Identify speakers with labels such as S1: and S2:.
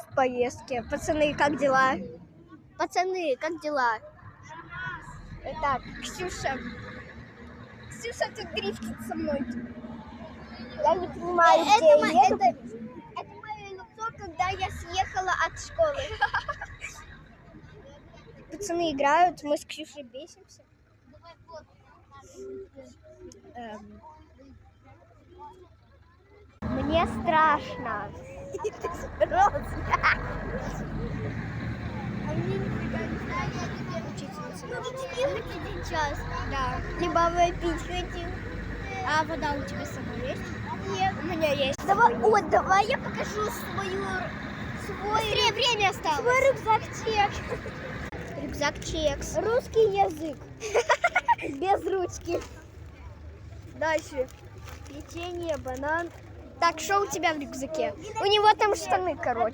S1: в поездке. Пацаны, как дела?
S2: Пацаны, как дела?
S1: Так, Ксюша. Ксюша тут дрифтит со мной. Я не понимаю, где я еду.
S2: Это мое лицо, когда я съехала от школы.
S1: Пацаны играют, мы с Ксюшей бесимся. Мне страшно.
S2: А мне никогда не знаю, я тебе учительница. Мы хоть один час.
S1: Да.
S2: Либо пить хотим.
S1: А вода у тебя с собой есть?
S2: Нет.
S1: У меня есть.
S2: Давай я покажу свой
S1: Быстрее, время осталось.
S2: свой рюкзак-чек.
S1: Рюкзак-чекс.
S2: Русский язык.
S1: Без ручки. Дальше. Печенье, банан. Так, что у тебя в рюкзаке? У него там штаны, короче.